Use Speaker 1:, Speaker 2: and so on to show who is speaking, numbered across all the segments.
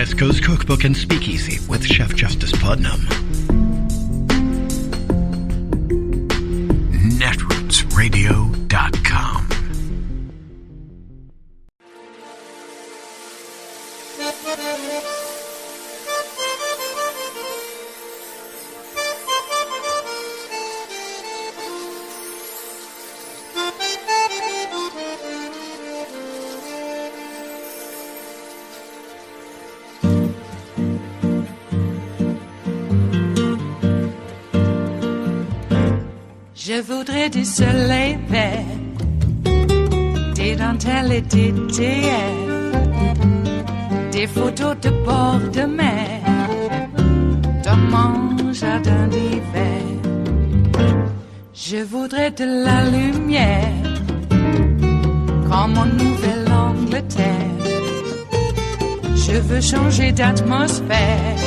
Speaker 1: West Coast Cookbook and Speakeasy with Chef Justice Putnam. Netrootsradio.com.
Speaker 2: Je voudrais du soleil vert, des dentelles et des théères, des photos de bord de mer, dans mon jardin d'hiver. Je voudrais de la lumière, comme en Nouvelle-Angleterre. Je veux changer d'atmosphère,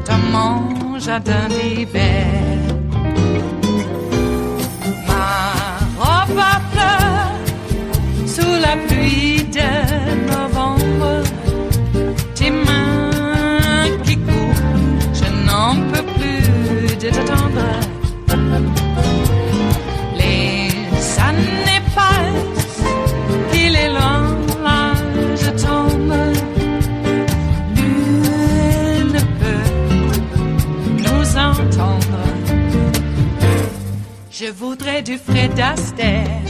Speaker 2: dans mon jardin d'hiver. Ma fleur sous la pluie de novembre, tes mains qui courent, je n'en peux plus de t'attendre. Les années passent, il est long, là je tombe. Nul ne peut nous entendre. Je voudrais du Fred Astaire,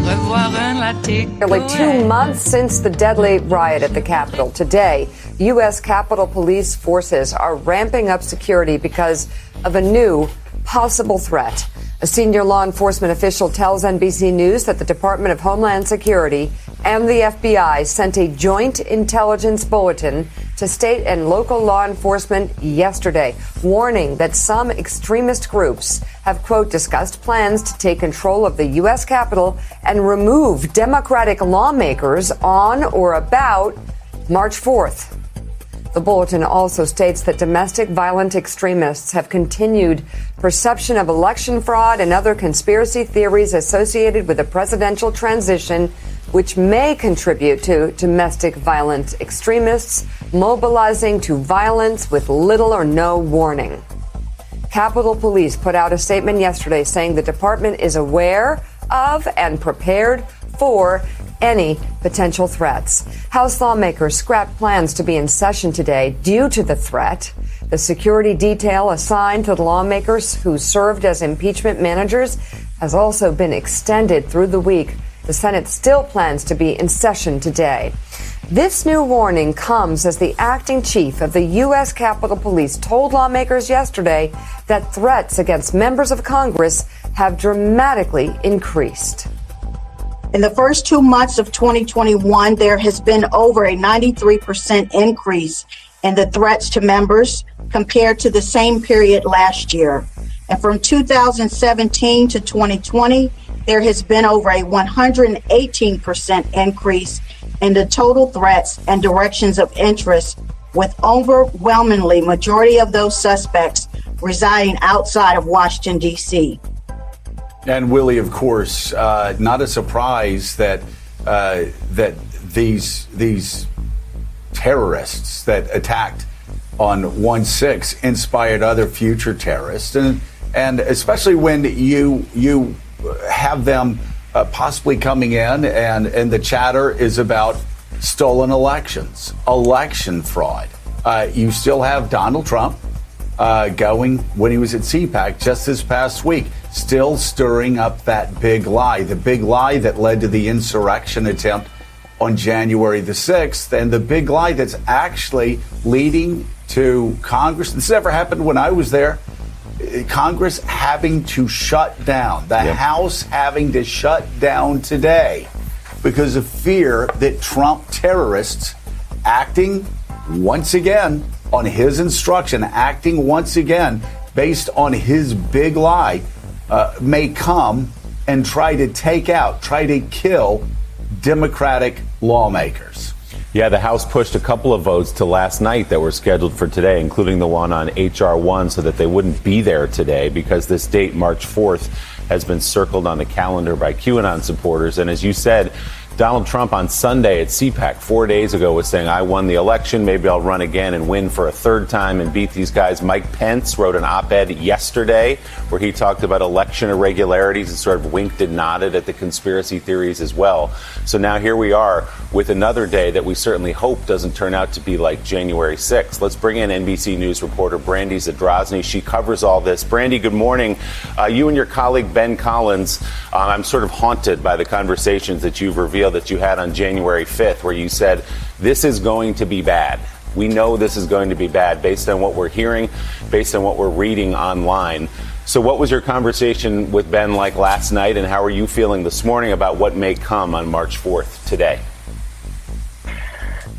Speaker 2: revoir un latte.
Speaker 3: Nearly 2 months since the deadly riot at the Capitol. Today, U.S. Capitol Police forces are ramping up security because of a new possible threat. A senior law enforcement official tells NBC News that the Department of Homeland Security and the FBI sent a joint intelligence bulletin to state and local law enforcement yesterday, warning that some extremist groups have, quote, discussed plans to take control of the U.S. Capitol and remove Democratic lawmakers on or about March 4th. The bulletin also states that domestic violent extremists have continued perception of election fraud and other conspiracy theories associated with the presidential transition, which may contribute to domestic violent extremists mobilizing to violence with little or no warning. Capitol Police put out a statement yesterday saying the department is aware of and prepared for any potential threats. House lawmakers scrapped plans to be in session today due to the threat. The security detail assigned to the lawmakers who served as impeachment managers has also been extended through the week. The Senate still plans to be in session today. This new warning comes as the acting chief of the U.S. Capitol Police told lawmakers yesterday that threats against members of Congress have dramatically increased.
Speaker 4: In the first 2 months of 2021, there has been over a 93% increase in the threats to members compared to the same period last year. And from 2017 to 2020, there has been over a 118% increase in the total threats and directions of interest, with overwhelmingly majority of those suspects residing outside of Washington, D.C.
Speaker 5: And Willie, of course, not a surprise that these terrorists that attacked on 1/6 inspired other future terrorists, and especially when you have them possibly coming in, and the chatter is about stolen elections, election fraud. You still have Donald Trump going when he was at CPAC just this past week, still stirring up that big lie, the big lie that led to the insurrection attempt on January the 6th, and the big lie that's actually leading to Congress. This never happened when I was there. Congress having to shut down, the House having to shut down today because of fear that Trump terrorists acting once again on his instruction, acting once again based on his big lie, may come and try to take out, try to kill Democratic lawmakers.
Speaker 6: Yeah, the House pushed a couple of votes to last night that were scheduled for today, including the one on H.R. 1, so that they wouldn't be there today because this date, March 4th, has been circled on the calendar by QAnon supporters. And as you said, Donald Trump on Sunday at CPAC 4 days ago was saying, I won the election, maybe I'll run again and win for a third time and beat these guys. Mike Pence wrote an op-ed yesterday where he talked about election irregularities and sort of winked and nodded at the conspiracy theories as well. So now here we are with another day that we certainly hope doesn't turn out to be like January 6th. Let's bring in NBC News reporter Brandy Zadrozny. She covers all this. Brandy, good morning. You and your colleague Ben Collins, I'm sort of haunted by the conversations that you've revealed that you had on January 5th, where you said, this is going to be bad. We know this is going to be bad based on what we're hearing, based on what we're reading online. So what was your conversation with Ben like last night, and how are you feeling this morning about what may come on March 4th today?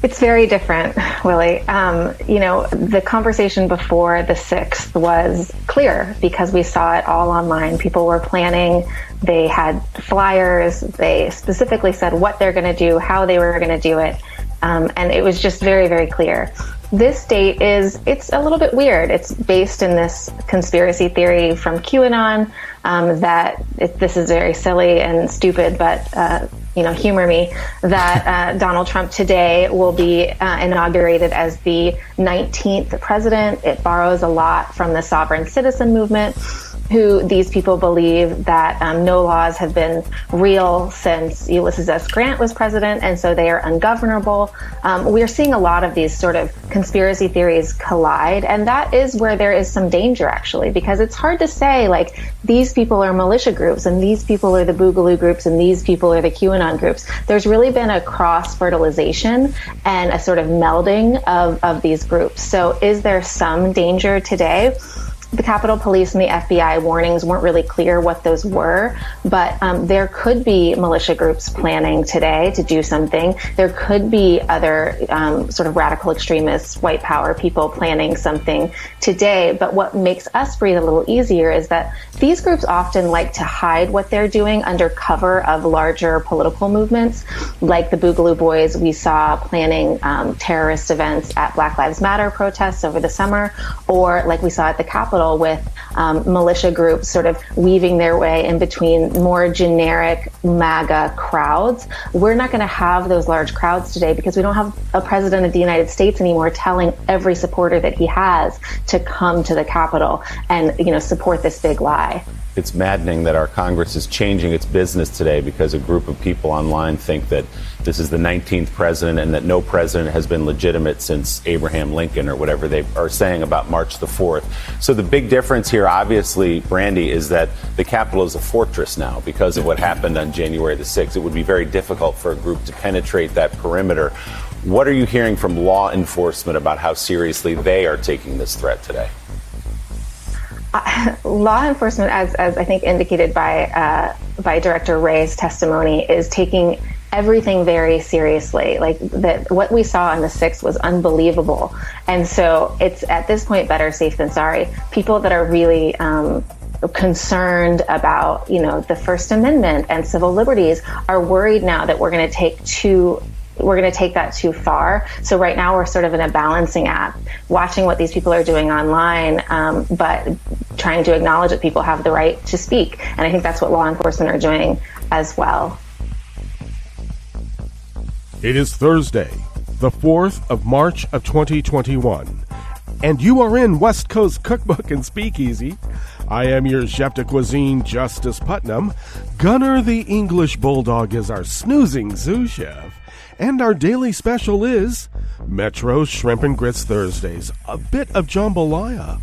Speaker 7: It's very different, Willie. The conversation before the 6th was clear because we saw it all online. People were planning. They had flyers. They specifically said what they're going to do, how they were going to do it. And it was just very, very clear. This date it's a little bit weird. It's based in this conspiracy theory from QAnon this is very silly and stupid, but humor me, that Donald Trump today will be inaugurated as the 19th president. It borrows a lot from the sovereign citizen movement, who these people believe that no laws have been real since Ulysses S. Grant was president, and so they are ungovernable. We're seeing a lot of these sort of conspiracy theories collide, and that is where there is some danger, actually, because it's hard to say, like, these people are militia groups, and these people are the Boogaloo groups, and these people are the QAnon groups. There's really been a cross-fertilization and a sort of melding of these groups. So is there some danger today? The Capitol Police and the FBI warnings weren't really clear what those were, but there could be militia groups planning today to do something. There could be other sort of radical extremists, white power people planning something today. But what makes us breathe a little easier is that these groups often like to hide what they're doing under cover of larger political movements, like the Boogaloo Boys we saw planning terrorist events at Black Lives Matter protests over the summer, or like we saw at the Capitol with militia groups sort of weaving their way in between more generic MAGA crowds. We're not going to have those large crowds today because we don't have a president of the United States anymore telling every supporter that he has to come to the Capitol and, support this big lie.
Speaker 6: It's maddening that our Congress is changing its business today because a group of people online think that this is the 19th president and that no president has been legitimate since Abraham Lincoln or whatever they are saying about March the 4th. So the big difference here, obviously, Brandy, is that the Capitol is a fortress now because of what happened on January the 6th. It would be very difficult for a group to penetrate that perimeter. What are you hearing from law enforcement about how seriously they are taking this threat today?
Speaker 7: Law enforcement, as I think indicated by Director Wray's testimony, is taking everything very seriously. Like that, what we saw on the 6th was unbelievable, and so it's at this point better safe than sorry. People that are really concerned about the First Amendment and civil liberties are worried now that we're going to take that too far. So right now we're sort of in a balancing act, watching what these people are doing online, but trying to acknowledge that people have the right to speak. And I think that's what law enforcement are doing as well.
Speaker 8: It is Thursday, the 4th of March of 2021, and you are in West Coast Cookbook and Speakeasy. I am your chef de cuisine, Justice Putnam. Gunner the English Bulldog is our snoozing sous chef. And our daily special is Metro Shrimp and Grits Thursdays. A bit of jambalaya.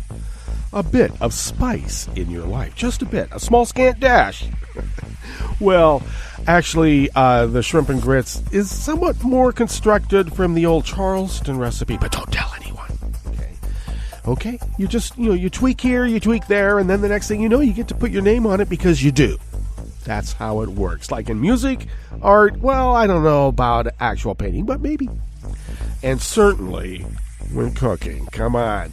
Speaker 8: A bit of spice in your life. Just a bit. A small scant dash. Well, actually, the shrimp and grits is somewhat more constructed from the old Charleston recipe, but don't tell anyone. Okay? You just, you tweak here, you tweak there, and then the next thing you know, you get to put your name on it because you do. That's how it works. Like in music, art, well, I don't know about actual painting, but maybe. And certainly when cooking. Come on.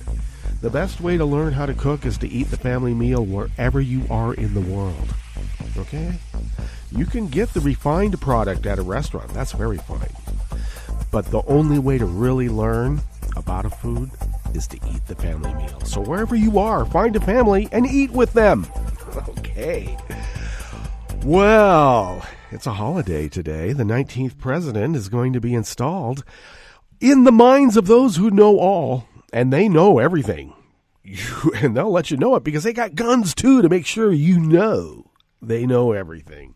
Speaker 8: The best way to learn how to cook is to eat the family meal wherever you are in the world. Okay? You can get the refined product at a restaurant. That's very fine. But the only way to really learn about a food is to eat the family meal. So wherever you are, find a family and eat with them. Okay. Well, It's a holiday today. The 19th president is going to be installed in the minds of those who know all, and they know everything. And they'll let you know it because they got guns, too, to make sure you know they know everything.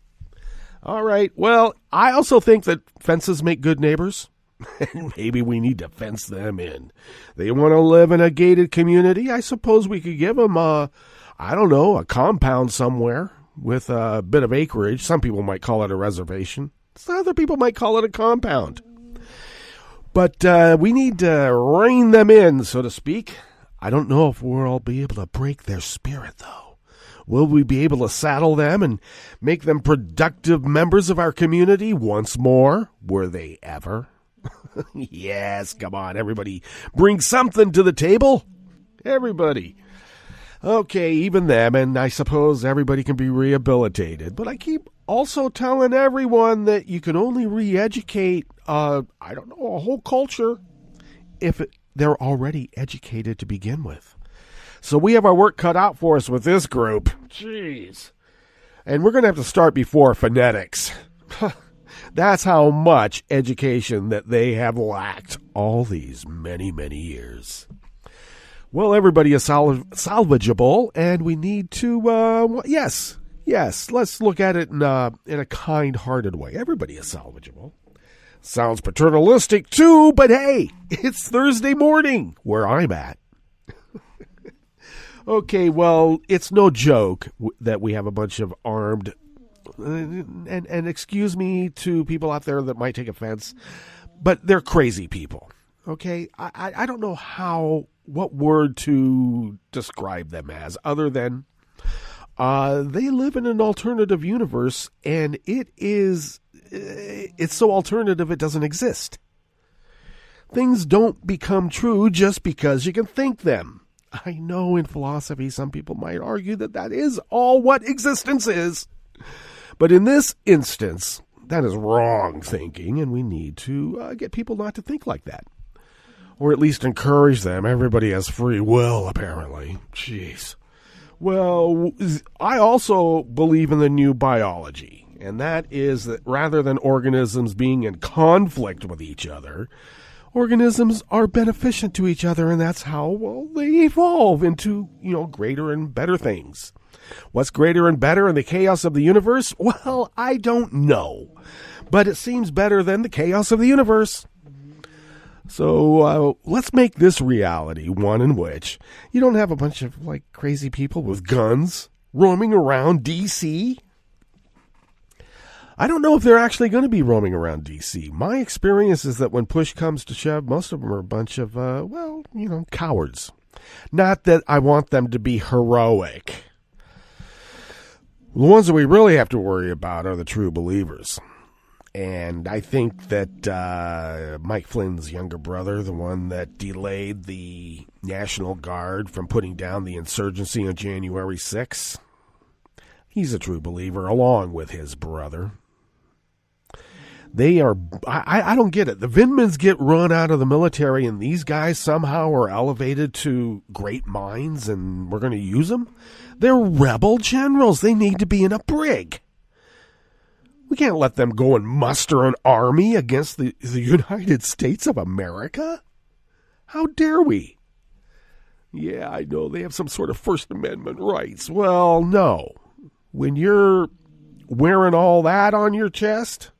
Speaker 8: All right. Well, I also think that fences make good neighbors. And maybe we need to fence them in. They want to live in a gated community. I suppose we could give them a compound somewhere with a bit of acreage. Some people might call it a reservation. Some other people might call it a compound. But we need to rein them in, so to speak. I don't know if we'll be able to break their spirit, though. Will we be able to saddle them and make them productive members of our community once more? Were they ever? Yes, come on, everybody. Bring something to the table. Everybody. Okay, even them, and I suppose everybody can be rehabilitated. But I keep also telling everyone that you can only re-educate, a whole culture if they're already educated to begin with. So we have our work cut out for us with this group. Jeez. And we're going to have to start before phonetics. That's how much education that they have lacked all these many, many years. Well, everybody is salvageable, and we need to, yes, let's look at it in a kind-hearted way. Everybody is salvageable. Sounds paternalistic, too, but hey, it's Thursday morning where I'm at. Okay, well, it's no joke that we have a bunch of armed, and excuse me to people out there that might take offense, but they're crazy people, okay? I don't know what word to describe them as other than they live in an alternative universe, and it's so alternative it doesn't exist. Things don't become true just because you can think them. I know in philosophy some people might argue that is all what existence is. But in this instance, that is wrong thinking, and we need to get people not to think like that. Or at least encourage them. Everybody has free will, apparently. Jeez. Well, I also believe in the new biology, and that is that rather than organisms being in conflict with each other, organisms are beneficent to each other, and that's how, well, they evolve into, greater and better things. What's greater and better in the chaos of the universe? Well, I don't know, but it seems better than the chaos of the universe. So let's make this reality one in which you don't have a bunch of crazy people with guns roaming around D.C. I don't know if they're actually going to be roaming around D.C. My experience is that when push comes to shove, most of them are a bunch of, cowards. Not that I want them to be heroic. The ones that we really have to worry about are the true believers. And I think that Mike Flynn's younger brother, the one that delayed the National Guard from putting down the insurgency on January 6th, he's a true believer along with his brother. They are, I don't get it. The Vindmans get run out of the military and these guys somehow are elevated to great minds and we're going to use them? They're rebel generals. They need to be in a brig. We can't let them go and muster an army against the United States of America. How dare we? Yeah, I know they have some sort of First Amendment rights. Well, no. When you're wearing all that on your chest,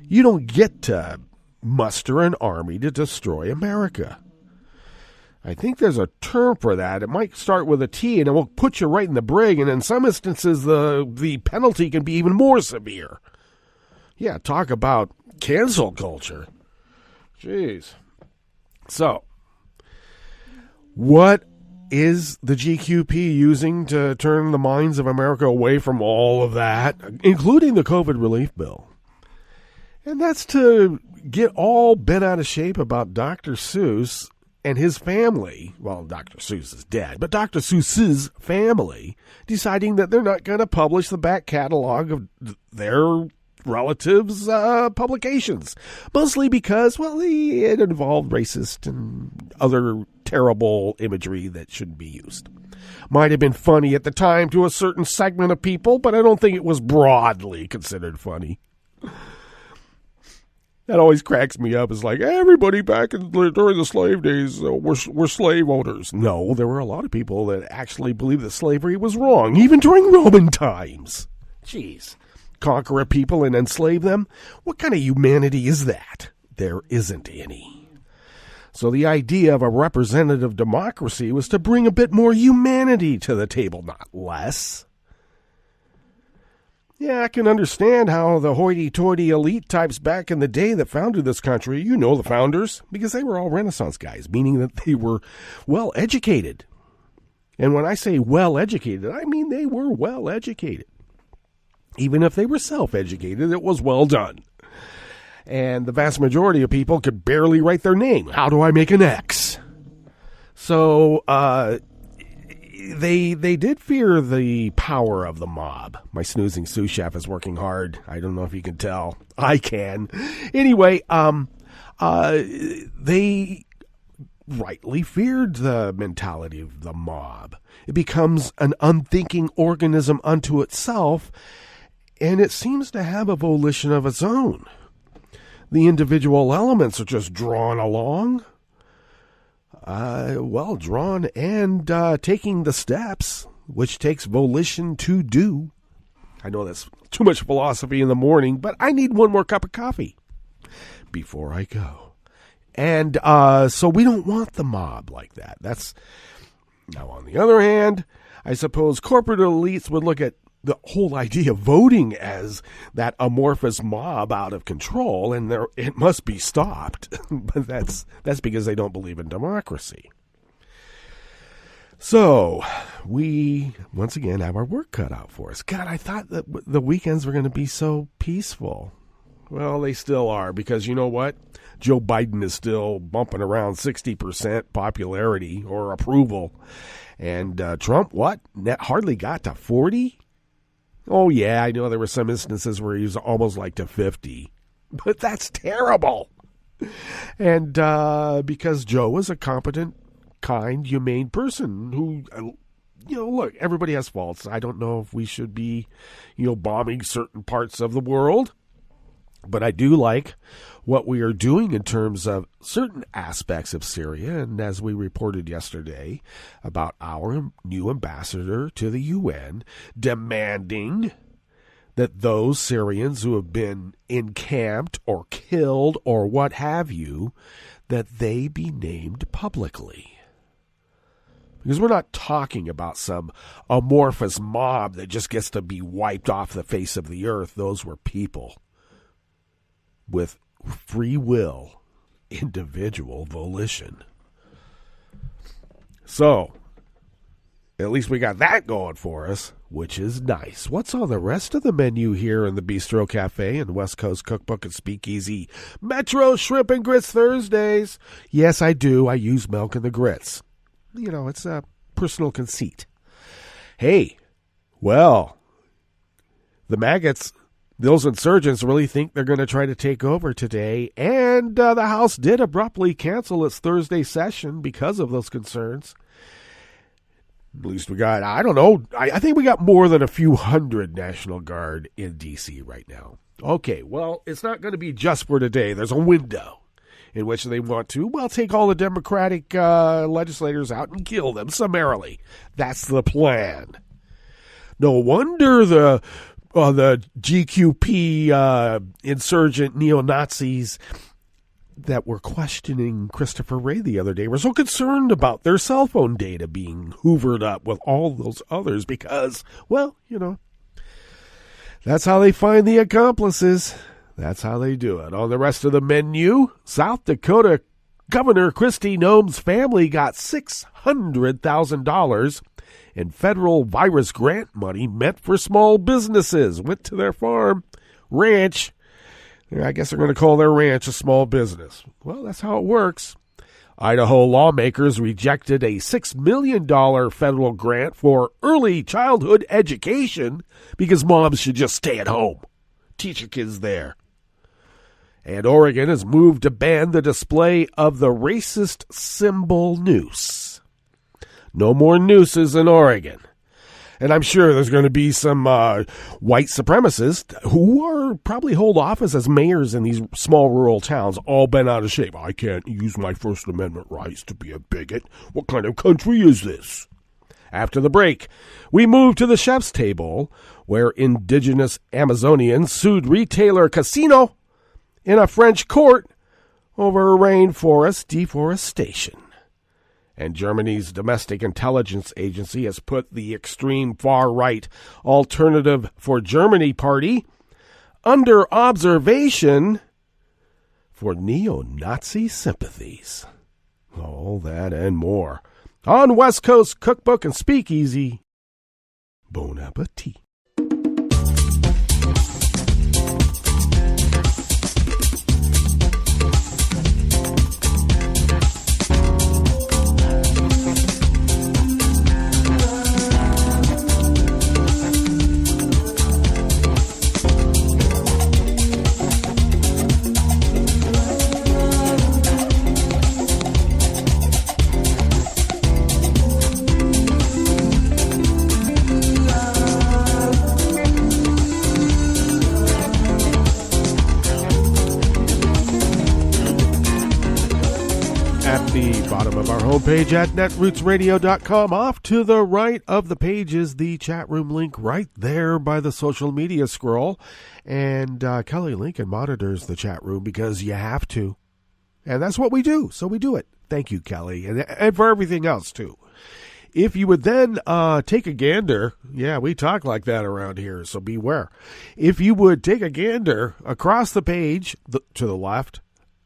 Speaker 8: you don't get to muster an army to destroy America. I think there's a term for that. It might start with a T, and it will put you right in the brig, and in some instances, the penalty can be even more severe. Yeah, talk about cancel culture. Jeez. So, what is the GQP using to turn the minds of America away from all of that, including the COVID relief bill? And that's to get all bent out of shape about Dr. Seuss and his family. Well, Dr. Seuss is dead, but Dr. Seuss's family deciding that they're not going to publish the back catalog of their relatives' publications. Mostly because, well, it involved racist and other terrible imagery that shouldn't be used. Might have been funny at the time to a certain segment of people, but I don't think it was broadly considered funny. That always cracks me up. It's like, everybody back during the slave days were slave owners. No, there were a lot of people that actually believed that slavery was wrong, even during Roman times. Jeez. Conquer a people and enslave them? What kind of humanity is that? There isn't any. So the idea of a representative democracy was to bring a bit more humanity to the table, not less. Yeah, I can understand how the hoity-toity elite types back in the day that founded this country, you know the founders, because they were all Renaissance guys, meaning that they were well-educated. And when I say well-educated, I mean they were well-educated. Even if they were self-educated, it was well done. And the vast majority of people could barely write their name. How do I make an X? So, They did fear the power of the mob. My snoozing sous chef is working hard. I don't know if you can tell. I can. Anyway, they rightly feared the mentality of the mob. It becomes an unthinking organism unto itself, and it seems to have a volition of its own. The individual elements are just drawn along. Drawn and taking the steps, which takes volition to do. I know that's too much philosophy in the morning, but I need one more cup of coffee before I go. And so we don't want the mob like that. Now, on the other hand, I suppose corporate elites would look at the whole idea of voting as that amorphous mob out of control, and it must be stopped. But that's because they don't believe in democracy. So we once again have our work cut out for us. God, I thought that the weekends were going to be so peaceful. Well, they still are, because you know what? Joe Biden is still bumping around 60% popularity or approval, and Trump, hardly got to 40. Oh, yeah, I know there were some instances where he was almost like to 50. But that's terrible. And because Joe was a competent, kind, humane person who, look, everybody has faults. I don't know if we should be, bombing certain parts of the world. But I do like what we are doing in terms of certain aspects of Syria. And as we reported yesterday about our new ambassador to the UN demanding that those Syrians who have been encamped or killed or what have you, that they be named publicly. Because we're not talking about some amorphous mob that just gets to be wiped off the face of the earth. Those were people with free will, individual volition. So, at least we got that going for us, which is nice. What's on the rest of the menu here in the Bistro Cafe and West Coast Cookbook and Speakeasy? Metro Shrimp and Grits Thursdays. Yes, I do. I use milk in the grits. It's a personal conceit. Hey, well, the maggots, those insurgents really think they're going to try to take over today, and the House did abruptly cancel its Thursday session because of those concerns. At least we got, I don't know, I think we got more than a few hundred National Guard in D.C. right now. Okay, well, it's not going to be just for today. There's a window in which they want to, take all the Democratic legislators out and kill them summarily. That's the plan. No wonder the GQP insurgent neo-Nazis that were questioning Christopher Wray the other day were so concerned about their cell phone data being hoovered up with all those others because, that's how they find the accomplices. That's how they do it. On the rest of the menu, South Dakota Governor Kristi Noem's family got $600,000 in federal virus grant money meant for small businesses. Went to their farm, ranch. I guess they're going to call their ranch a small business. Well, that's how it works. Idaho lawmakers rejected a $6 million federal grant for early childhood education because moms should just stay at home. Teach your kids there. And Oregon has moved to ban the display of the racist symbol noose. No more nooses in Oregon. And I'm sure there's going to be some white supremacists who are probably hold office as mayors in these small rural towns, all bent out of shape. I can't use my First Amendment rights to be a bigot. What kind of country is this? After the break, we move to the chef's table, where indigenous Amazonians sued retailer Cuisine in a French court over rainforest deforestation. And Germany's domestic intelligence agency has put the extreme far-right Alternative for Germany party under observation for neo-Nazi sympathies. All that and more on West Coast Cookbook and Speakeasy. Bon appetit. Homepage at netrootsradio.com. Off to the right of the page is the chat room link right there by the social media scroll. And Kelly Lincoln monitors the chat room because you have to. And that's what we do. So we do it. Thank you, Kelly. And for everything else, too. If you would then take a gander, yeah, we talk like that around here, so beware. If you would take a gander across the page to the left,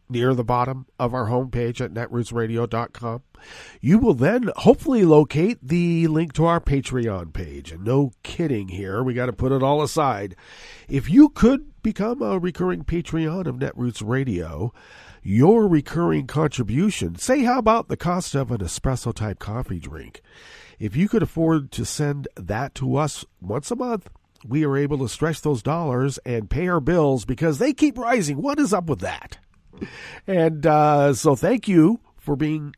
Speaker 8: near the bottom of our homepage at netrootsradio.com, you will then hopefully locate the link to our Patreon page. And no kidding here, we got to put it all aside. If you could become a recurring Patreon of Netroots Radio, your recurring contribution, say how about the cost of an espresso-type coffee drink, if you could afford to send that to us once a month, we are able to stretch those dollars and pay our bills because they keep rising. What is up with that? And so thank you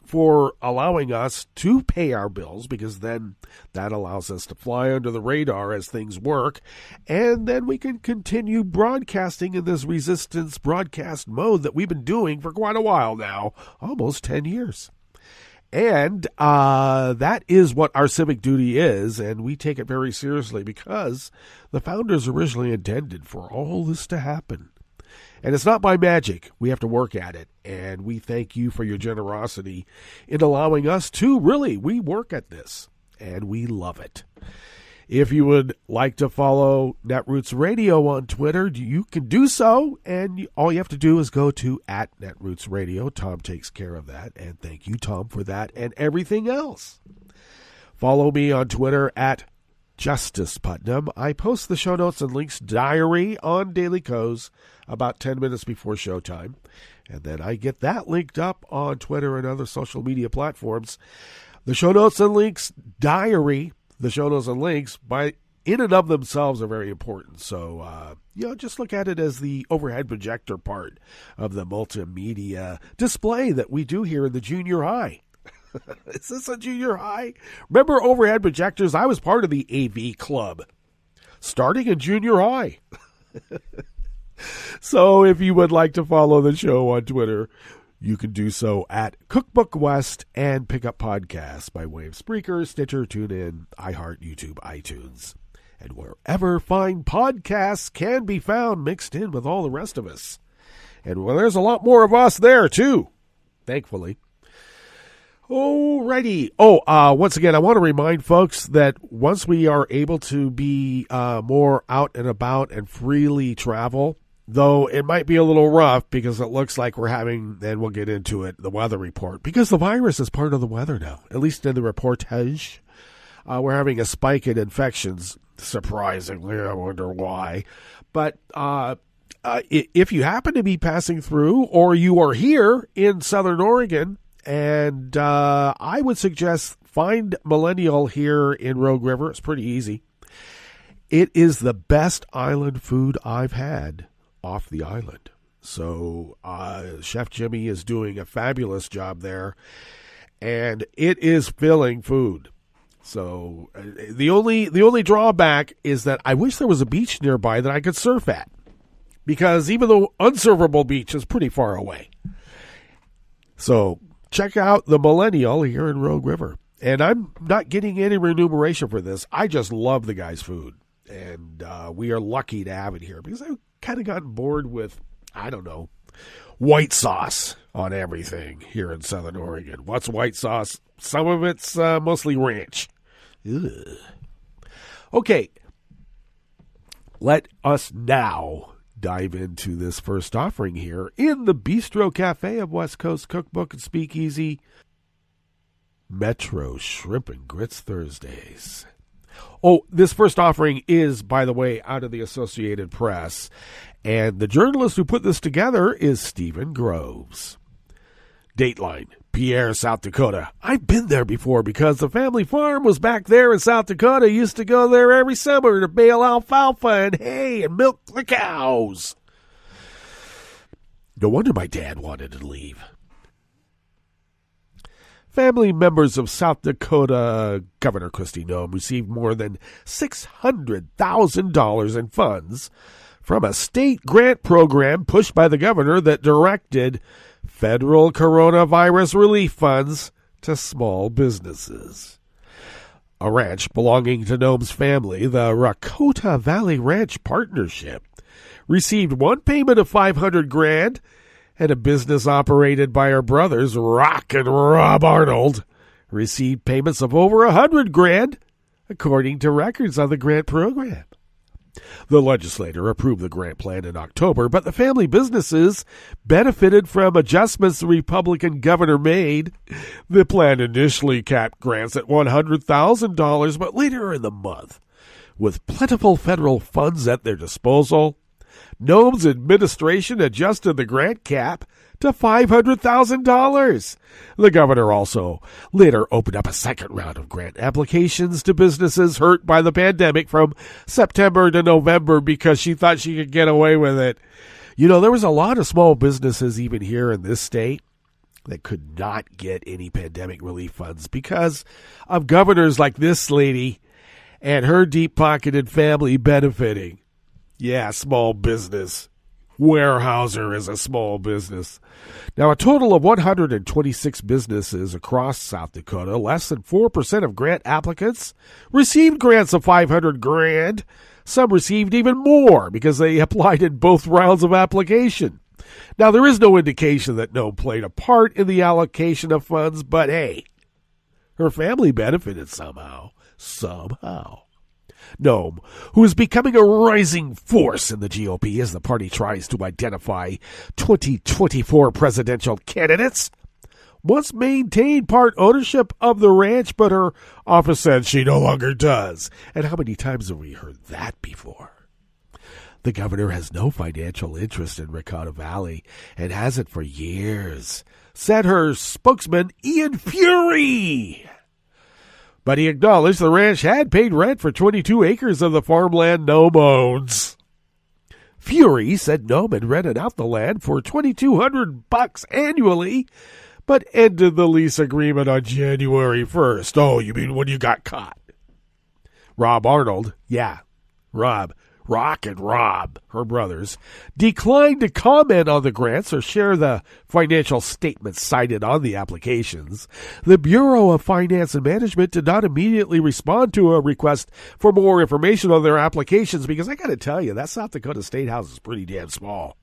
Speaker 8: for allowing us to pay our bills, because then that allows us to fly under the radar as things work, and then we can continue broadcasting in this resistance broadcast mode that we've been doing for quite a while now, almost 10 years. And that is what our civic duty is, and we take it very seriously because the founders originally intended for all this to happen. And it's not by magic. We have to work at it. And we thank you for your generosity in allowing us to we work at this. And we love it. If you would like to follow Netroots Radio on Twitter, you can do so. And all you have to do is go to @NetrootsRadio. Tom takes care of that. And thank you, Tom, for that and everything else. Follow me on Twitter at Justice Putnam. I post the show notes and links diary on Daily Co's about 10 minutes before showtime. And then I get that linked up on Twitter and other social media platforms. The show notes and links diary, the show notes and links, in and of themselves are very important. So, just look at it as the overhead projector part of the multimedia display that we do here in the junior high. Is this a junior high? Remember overhead projectors? I was part of the AV club starting in junior high. So if you would like to follow the show on Twitter, you can do so at Cookbook West and pick up podcasts by way of Spreaker, Stitcher, TuneIn, iHeart, YouTube, iTunes, and wherever fine podcasts can be found mixed in with all the rest of us. And there's a lot more of us there too, thankfully. Alrighty. Once again, I want to remind folks that once we are able to be more out and about and freely travel, though it might be a little rough because it looks like we're having, and we'll get into it, the weather report, because the virus is part of the weather now, at least in the reportage. We're having a spike in infections, surprisingly. I wonder why. But if you happen to be passing through, or you are here in Southern Oregon, and I would suggest find Millennial here in Rogue River. It's pretty easy. It is the best island food I've had off the island. So Chef Jimmy is doing a fabulous job there. and it is filling food. So the only drawback is that I wish there was a beach nearby that I could surf at, because even the unsurfable beach is pretty far away. So check out the Millennial here in Rogue River. And I'm not getting any remuneration for this. I just love the guy's food. And we are lucky to have it here, because I've kind of gotten bored with, I don't know, white sauce on everything here in Southern Oregon. What's white sauce? Some of it's mostly ranch. Ugh. Okay, let us now dive into this first offering here in the Bistro Cafe of West Coast Cookbook and Speakeasy. Metro Shrimp and Grits Thursdays. Oh, this first offering is, by the way, out of the Associated Press, and the journalist who put this together is Stephen Groves. Dateline, Pierre, South Dakota. I've been there before because the family farm was back there in South Dakota. Used to go there every summer to bale alfalfa and hay and milk the cows. No wonder my dad wanted to leave. Family members of South Dakota Governor Kristi Noem received more than $600,000 in funds from a state grant program pushed by the governor that directed federal coronavirus relief funds to small businesses. A ranch belonging to Noem's family, the Dakota Valley Ranch Partnership, received one payment of $500,000, and a business operated by her brothers, Rock and Rob Arnold, received payments of over $100,000, according to records on the grant program. The legislature approved the grant plan in October, but the family businesses benefited from adjustments the Republican governor made. The plan initially capped grants at $100,000, but later in the month, with plentiful federal funds at their disposal, Noem's administration adjusted the grant cap to $500,000. The governor also later opened up a second round of grant applications to businesses hurt by the pandemic from September to November because she thought she could get away with it. You know, there was a lot of small businesses even here in this state that could not get any pandemic relief funds because of governors like this lady and her deep-pocketed family benefiting. Yeah, small business. Weyerhaeuser is a small business. Now, a total of 126 businesses across South Dakota, less than 4% of grant applicants, received grants of $500,000. Some received even more because they applied in both rounds of application. Now, there is no indication that Noem played a part in the allocation of funds, but hey, her family benefited somehow. Noem, who is becoming a rising force in the GOP as the party tries to identify 2024 presidential candidates, once maintained part ownership of the ranch, but her office said she no longer does. And how many times have we heard that before? The governor has no financial interest in Dakota Valley and hasn't for years, said her spokesman, Ian Fury. But he acknowledged the ranch had paid rent for 22 acres of the farmland Noem owns. Fury said Noem had rented out the land for $2,200 annually, but ended the lease agreement on January 1st. Oh, you mean when you got caught? Rob Arnold, yeah, Rock and Rob, her brothers, declined to comment on the grants or share the financial statements cited on the applications. The Bureau of Finance and Management did not immediately respond to a request for more information on their applications because I got to tell you, that South Dakota State House is pretty damn small.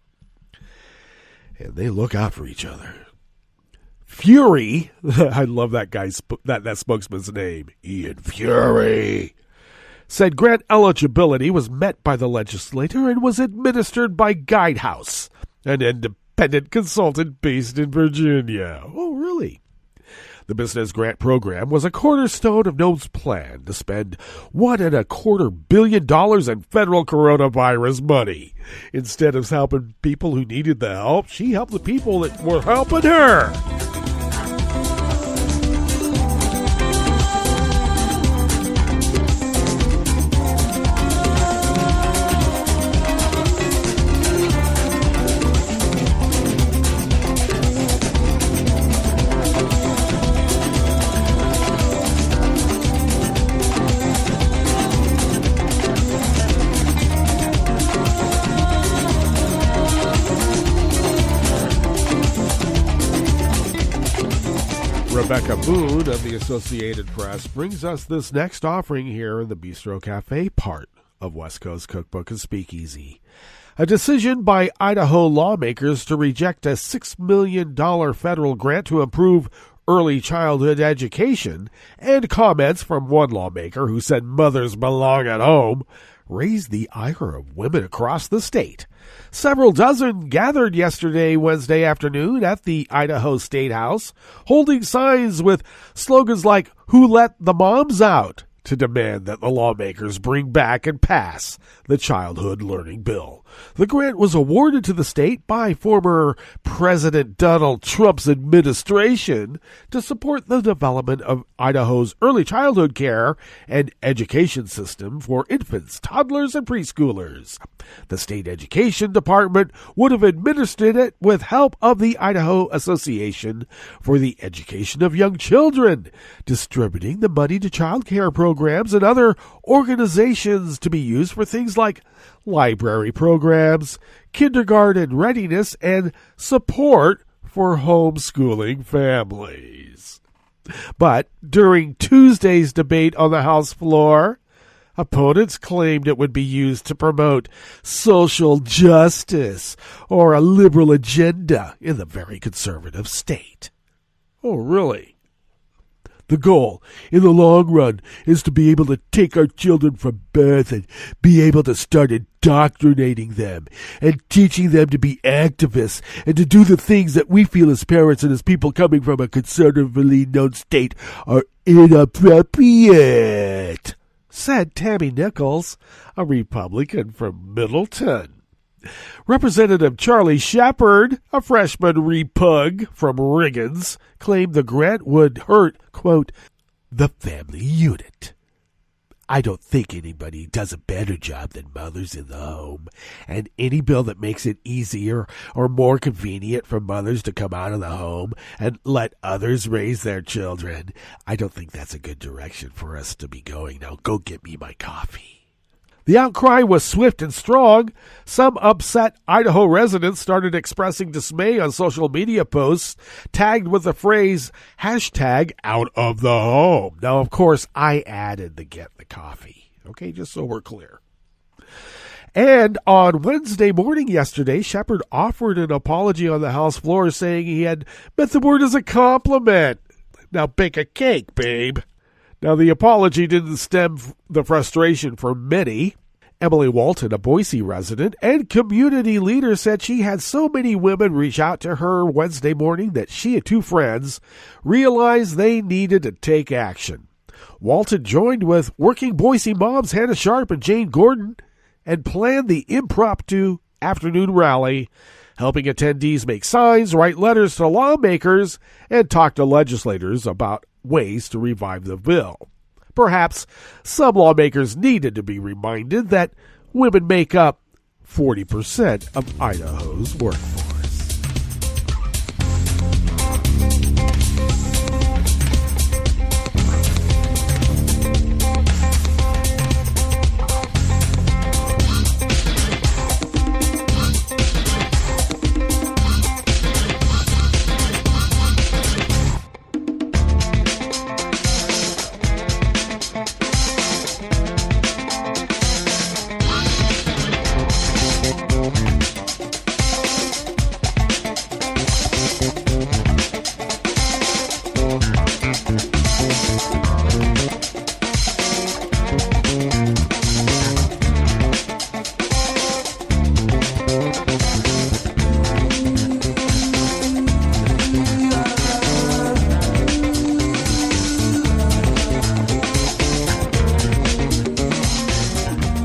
Speaker 8: And they look out for each other. Fury, I love that guy's that spokesman's name, Ian Fury, said grant eligibility was met by the legislature and was administered by Guidehouse, an independent consultant based in Virginia. Oh, really? The business grant program was a cornerstone of Noem's plan to spend $1.25 billion in federal coronavirus money. Instead of helping people who needed the help, she helped the people that were helping her. Rebecca Boone of the Associated Press brings us this next offering here in the Bistro Cafe part of West Coast Cookbook and Speakeasy. A decision by Idaho lawmakers to reject a $6 million federal grant to improve early childhood education, and comments from one lawmaker who said mothers belong at home, raised the ire of women across the state. Several dozen gathered yesterday, Wednesday afternoon, at the Idaho State House, holding signs with slogans like, "Who let the moms out?" to demand that the lawmakers bring back and pass the Childhood Learning Bill. The grant was awarded to the state by former President Donald Trump's administration to support the development of Idaho's early childhood care and education system for infants, toddlers, and preschoolers. The state education department would have administered it with help of the Idaho Association for the Education of Young Children, distributing the money to child care programs and other organizations to be used for things like library programs, kindergarten readiness, and support for homeschooling families. But during Tuesday's debate on the House floor, opponents claimed it would be used to promote social justice or a liberal agenda in the very conservative state. Oh, really? The goal, in the long run, is to be able to take our children from birth and be able to start indoctrinating them and teaching them to be activists and to do the things that we feel as parents and as people coming from a conservatively known state are inappropriate, said Tammy Nichols, a Republican from Middleton. Representative Charlie Shepard, a freshman repug from Riggins, claimed the grant would hurt, quote, the family unit. I don't think anybody does a better job than mothers in the home, and any bill that makes it easier or more convenient for mothers to come out of the home and let others raise their children, I don't think that's a good direction for us to be going. Now go get me my coffee. The outcry was swift and strong. Some upset Idaho residents started expressing dismay on social media posts tagged with the phrase hashtag out of the home. Now, of course, I added the get the coffee. Okay, just so we're clear. And on Wednesday morning yesterday, Shepard offered an apology on the House floor saying he had meant the word as a compliment. Now bake a cake, babe. Now, the apology didn't stem the frustration for many. Emily Walton, a Boise resident and community leader, said she had so many women reach out to her Wednesday morning that she and two friends realized they needed to take action. Walton joined with working Boise moms Hannah Sharp and Jane Gordon and planned the impromptu afternoon rally, helping attendees make signs, write letters to lawmakers, and talk to legislators about ways to revive the bill. Perhaps some lawmakers needed to be reminded that women make up 40% of Idaho's workforce.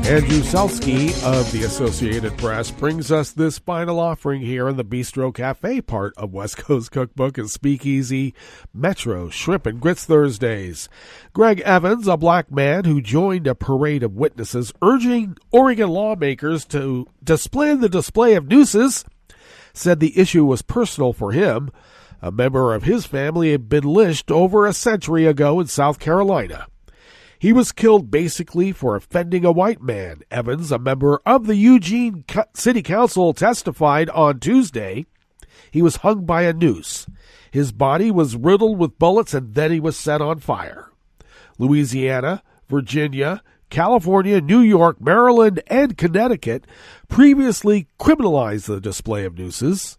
Speaker 8: Andrew Selsky of the Associated Press brings us this final offering here in the Bistro Cafe part of West Coast Cookbook and Speakeasy Metro Shrimp and Grits Thursdays. Greg Evans, a black man who joined a parade of witnesses urging Oregon lawmakers to display the display of nooses, said the issue was personal for him. A member of his family had been lynched over a century ago in South Carolina. He was killed basically for offending a white man. Evans, a member of the Eugene City Council, testified on Tuesday. He was hung by a noose. His body was riddled with bullets and then he was set on fire. Louisiana, Virginia, California, New York, Maryland, and Connecticut previously criminalized the display of nooses.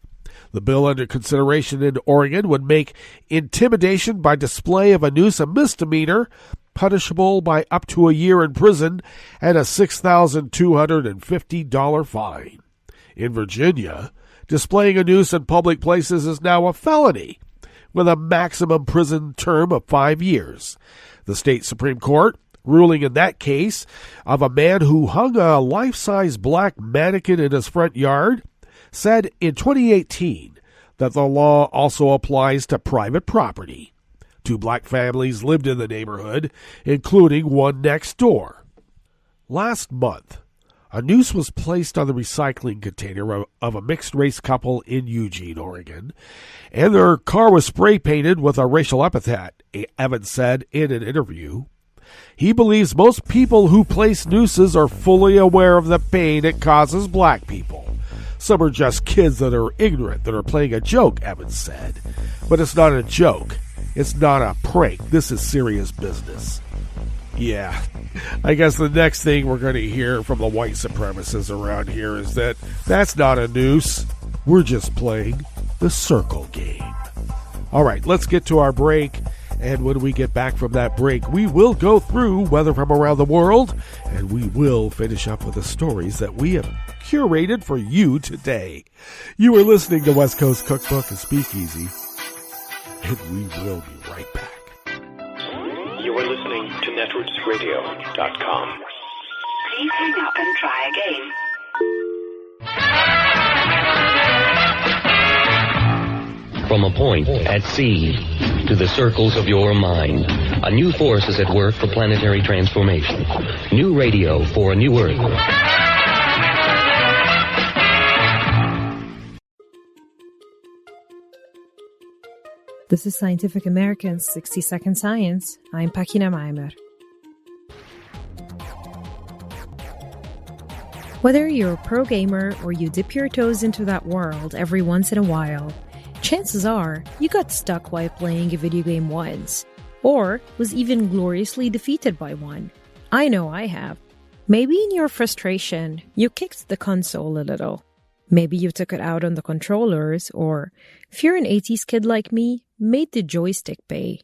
Speaker 8: The bill under consideration in Oregon would make intimidation by display of a noose a misdemeanor, punishable by up to a year in prison and a $6,250 fine. In Virginia, displaying a noose in public places is now a felony, with a maximum prison term of 5 years. The state Supreme Court, ruling in that case of a man who hung a life-size black mannequin in his front yard, said in 2018 that the law also applies to private property. 2 black families lived in the neighborhood, including one next door. Last month, a noose was placed on the recycling container of a mixed-race couple in Eugene, Oregon, and their car was spray-painted with a racial epithet, Evans said in an interview. He believes most people who place nooses are fully aware of the pain it causes black people. Some are just kids that are ignorant, that are playing a joke, Evans said. But it's not a joke. It's not a prank. This is serious business. Yeah, I guess the next thing we're going to hear from the white supremacists around here is that that's not a noose. We're just playing the circle game. All right, let's get to our break. And when we get back from that break, we will go through weather from around the world, and we will finish up with the stories that we have curated for you today. You are listening to West Coast Cookbook and Speakeasy, and we will be right back.
Speaker 1: You are listening to netrootsradio.com.
Speaker 9: Please hang up and try again.
Speaker 10: From a point at sea to the circles of your mind, a new force is at work for planetary transformation. New radio for a new Earth.
Speaker 11: This is Scientific American's 60-Second Science. I'm Pakina Maimer. Whether you're a pro gamer or you dip your toes into that world every once in a while, chances are you got stuck while playing a video game once, or was even gloriously defeated by one. I know I have. Maybe in your frustration, you kicked the console a little. Maybe you took it out on the controllers, or, if you're an 80s kid like me, made the joystick pay.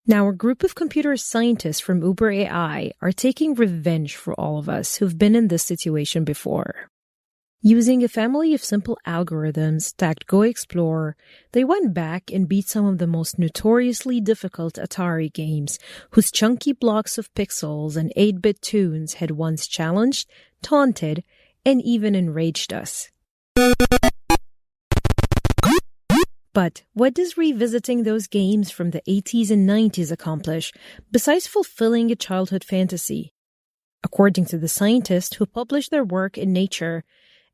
Speaker 11: Now, a group of computer scientists from Uber AI are taking revenge for all of us who've been in this situation before. Using a family of simple algorithms tagged Go Explore, they went back and beat some of the most notoriously difficult Atari games, whose chunky blocks of pixels and 8-bit tunes had once challenged, taunted, and even enraged us. But what does revisiting those games from the 80s and 90s accomplish, besides fulfilling a childhood fantasy? According to the scientists who published their work in Nature,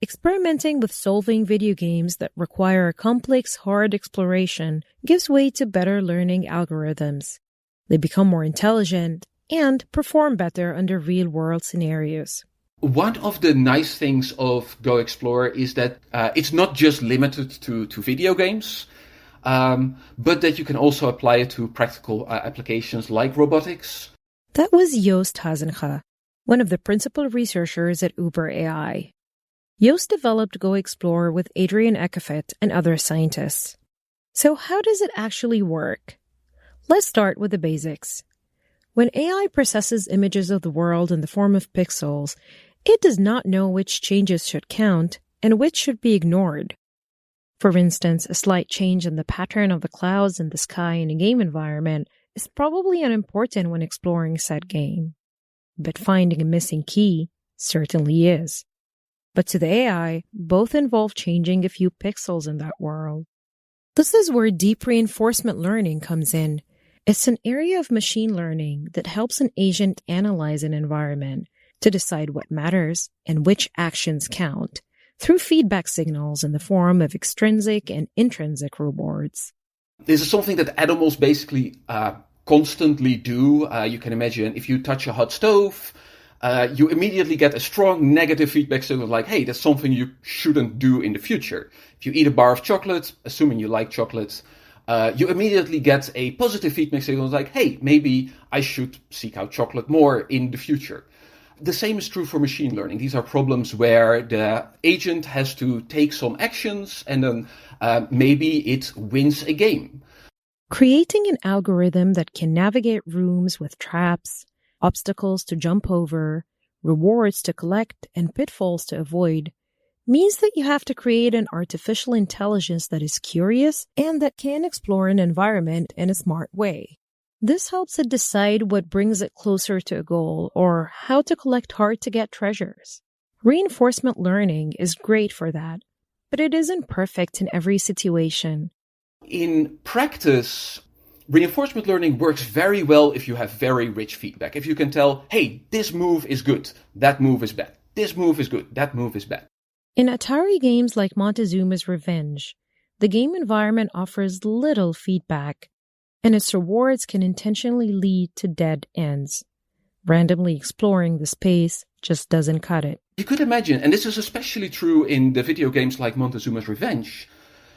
Speaker 11: experimenting with solving video games that require a complex, hard exploration gives way to better learning algorithms. They become more intelligent and perform better under real-world scenarios.
Speaker 12: One of the nice things of Go Explore is that it's not just limited to video games, but that you can also apply it to practical applications like robotics.
Speaker 11: That was Joost Hazenga, one of the principal researchers at Uber AI. Joost developed Go Explore with Adrian Ekefet and other scientists. So how does it actually work? Let's start with the basics. When AI processes images of the world in the form of pixels, it does not know which changes should count and which should be ignored. For instance, a slight change in the pattern of the clouds in the sky in a game environment is probably unimportant when exploring said game. But finding a missing key certainly is. But to the AI, both involve changing a few pixels in that world. This is where deep reinforcement learning comes in. It's an area of machine learning that helps an agent analyze an environment to decide what matters and which actions count through feedback signals in the form of extrinsic and intrinsic rewards.
Speaker 12: This is something that animals basically constantly do. You can imagine if you touch a hot stove, you immediately get a strong negative feedback signal like, hey, that's something you shouldn't do in the future. If you eat a bar of chocolate, assuming you like chocolate, you immediately get a positive feedback signal like, hey, maybe I should seek out chocolate more in the future. The same is true for machine learning. These are problems where the agent has to take some actions and then maybe it wins a game.
Speaker 11: Creating an algorithm that can navigate rooms with traps, obstacles to jump over, rewards to collect, and pitfalls to avoid means that you have to create an artificial intelligence that is curious and that can explore an environment in a smart way. This helps it decide what brings it closer to a goal or how to collect hard-to-get treasures. Reinforcement learning is great for that, but it isn't perfect in every situation.
Speaker 12: In practice, reinforcement learning works very well if you have very rich feedback. If you can tell, hey, this move is good, that move is bad. This move is good, that move is bad.
Speaker 11: In Atari games like Montezuma's Revenge, the game environment offers little feedback, and its rewards can intentionally lead to dead ends. Randomly exploring the space just doesn't cut it.
Speaker 12: You could imagine, and this is especially true in the video games like Montezuma's Revenge,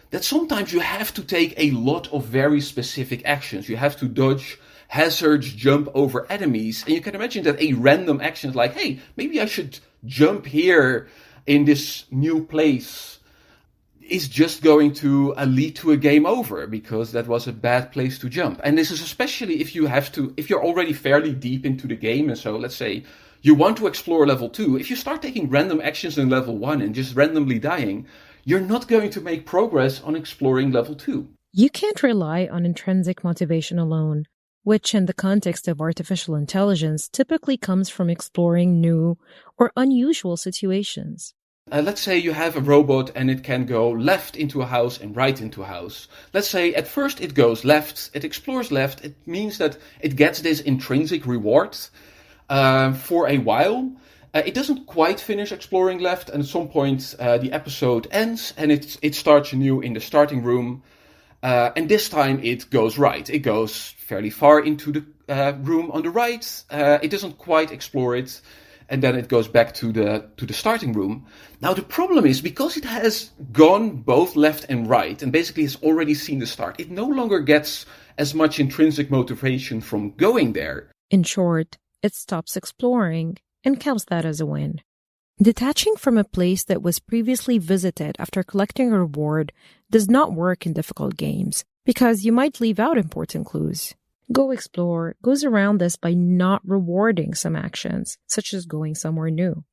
Speaker 12: that sometimes you have to take a lot of very specific actions. You have to dodge hazards, jump over enemies, and you can imagine that a random action like, hey, maybe I should jump here in this new place is just going to lead to a game over because that was a bad place to jump. And this is especially if you're already fairly deep into the game. And so let's say you want to explore level 2. If you start taking random actions in level 1 and just randomly dying, you're not going to make progress on exploring level 2.
Speaker 11: You can't rely on intrinsic motivation alone, which in the context of artificial intelligence typically comes from exploring new or unusual situations.
Speaker 12: Let's say you have a robot and it can go left into a house and right into a house. Let's say at first it goes left, it explores left. It means that it gets this intrinsic reward for a while. It doesn't quite finish exploring left, and at some point the episode ends and it starts anew in the starting room. And this time it goes right. It goes fairly far into the room on the right. It doesn't quite explore it. And then it goes back to the starting room. Now the problem is, because it has gone both left and right, and basically has already seen the start, it no longer gets as much intrinsic motivation from going there.
Speaker 11: In short, it stops exploring and counts that as a win. Detaching from a place that was previously visited after collecting a reward does not work in difficult games, because you might leave out important clues. Go Explore goes around this by not rewarding some actions, such as going somewhere new.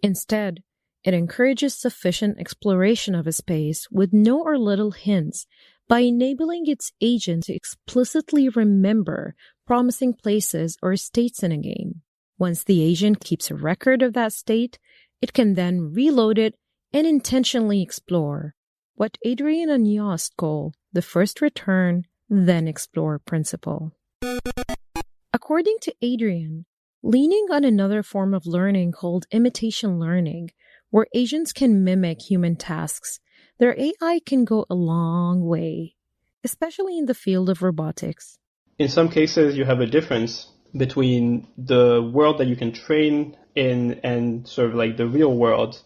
Speaker 11: Instead, it encourages sufficient exploration of a space with no or little hints by enabling its agent to explicitly remember promising places or states in a game. Once the agent keeps a record of that state, it can then reload it and intentionally explore, what Adrian and Yost call the first return, then explore principle. According to Adrian, leaning on another form of learning called imitation learning, where agents can mimic human tasks, their AI can go a long way, especially in the field of robotics.
Speaker 13: In some cases, you have a difference between the world that you can train in and sort of like the real world.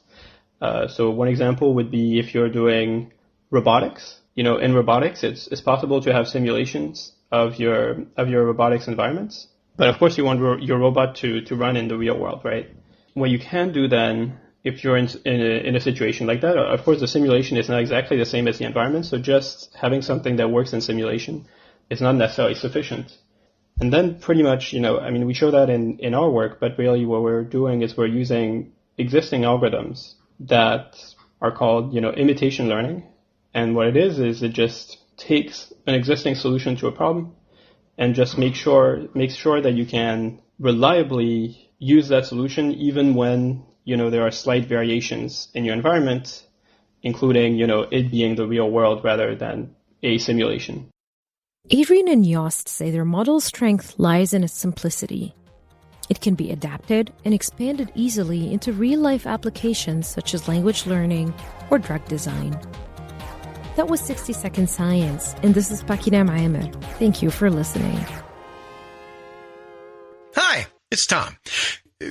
Speaker 13: So one example would be if you're doing robotics. In robotics, it's possible to have simulations of your robotics environments. But of course, you want your robot to run in the real world, right? What you can do then, if you're in a situation like that, of course, the simulation is not exactly the same as the environment. So just having something that works in simulation is not necessarily sufficient. And then pretty much, we show that in our work, but really what we're doing is we're using existing algorithms that are called, imitation learning. And what it is it just takes an existing solution to a problem and just makes sure that you can reliably use that solution even when, there are slight variations in your environment, including, it being the real world rather than a simulation.
Speaker 11: Adrian and Yost say their model's strength lies in its simplicity. It can be adapted and expanded easily into real-life applications such as language learning or drug design. That was 60 Second Science, and this is Pakina Maimer. Thank you for listening.
Speaker 1: Hi, it's Tom.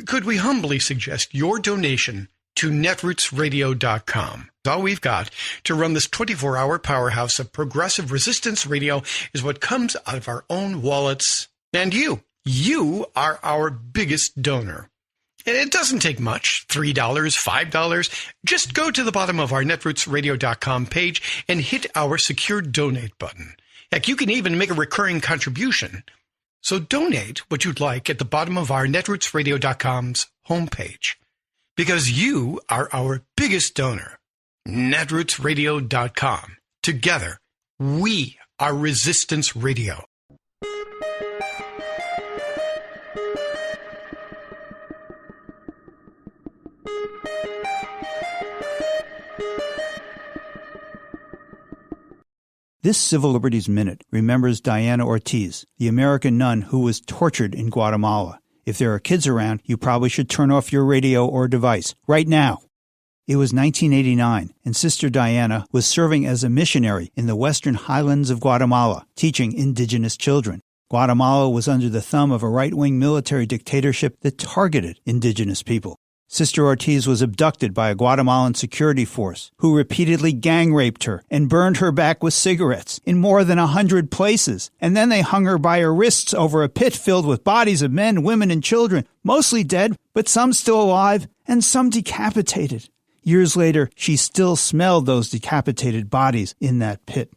Speaker 14: could we humbly suggest your donation to netrootsradio.com? All we've got to run this 24-hour powerhouse of progressive resistance radio is what comes out of our own wallets. And you are our biggest donor. It doesn't take much, $3, $5. Just go to the bottom of our netrootsradio.com page and hit our secure donate button. Heck, you can even make a recurring contribution. So donate what you'd like at the bottom of our netrootsradio.com's homepage. Because you are our biggest donor. netrootsradio.com. Together, we are Resistance Radio.
Speaker 15: This Civil Liberties Minute remembers Diana Ortiz, the American nun who was tortured in Guatemala. If there are kids around, you probably should turn off your radio or device right now. It was 1989, and Sister Diana was serving as a missionary in the western highlands of Guatemala, teaching indigenous children. Guatemala was under the thumb of a right-wing military dictatorship that targeted indigenous people. Sister Ortiz was abducted by a Guatemalan security force who repeatedly gang-raped her and burned her back with cigarettes in more than 100 places. And then they hung her by her wrists over a pit filled with bodies of men, women, and children, mostly dead, but some still alive and some decapitated. Years later, she still smelled those decapitated bodies in that pit.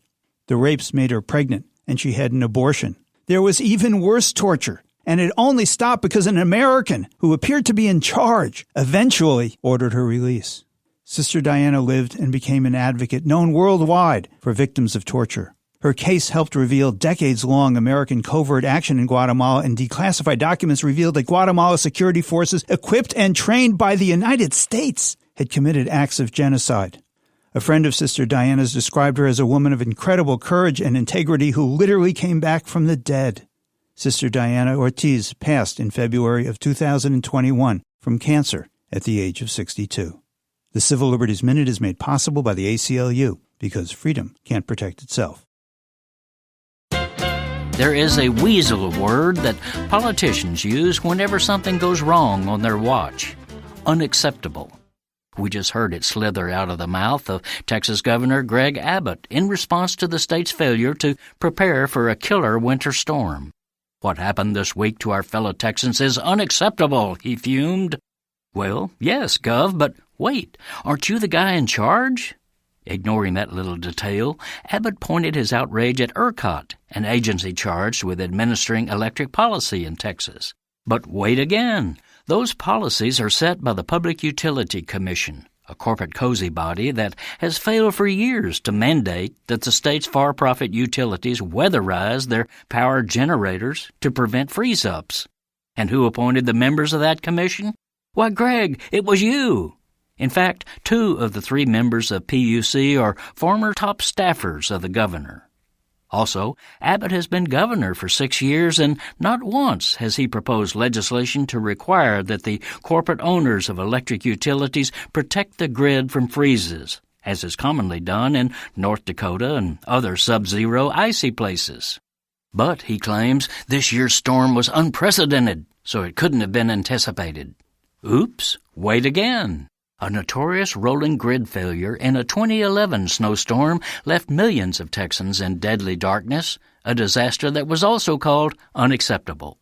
Speaker 15: The rapes made her pregnant, and she had an abortion. There was even worse torture. And it only stopped because an American who appeared to be in charge eventually ordered her release. Sister Diana lived and became an advocate known worldwide for victims of torture. Her case helped reveal decades-long American covert action in Guatemala, and declassified documents revealed that Guatemala security forces, equipped and trained by the United States, had committed acts of genocide. A friend of Sister Diana's described her as a woman of incredible courage and integrity who literally came back from the dead. Sister Diana Ortiz passed in February of 2021 from cancer at the age of 62. The Civil Liberties Minute is made possible by the ACLU because freedom can't protect itself.
Speaker 16: There is a weasel word that politicians use whenever something goes wrong on their watch. Unacceptable. We just heard it slither out of the mouth of Texas Governor Greg Abbott in response to the state's failure to prepare for a killer winter storm. What happened this week to our fellow Texans is unacceptable, he fumed. Well, yes, Gov, but wait, aren't you the guy in charge? Ignoring that little detail, Abbott pointed his outrage at ERCOT, an agency charged with administering electric policy in Texas. But wait again. Those policies are set by the Public Utility Commission, a corporate cozy body that has failed for years to mandate that the state's for-profit utilities weatherize their power generators to prevent freeze-ups. And who appointed the members of that commission? Why, Greg, it was you. In fact, 2 of the 3 members of PUC are former top staffers of the governor. Also, Abbott has been governor for 6 years, and not once has he proposed legislation to require that the corporate owners of electric utilities protect the grid from freezes, as is commonly done in North Dakota and other sub-zero icy places. But, he claims, this year's storm was unprecedented, so it couldn't have been anticipated. Oops, wait again. A notorious rolling grid failure in a 2011 snowstorm left millions of Texans in deadly darkness, a disaster that was also called unacceptable.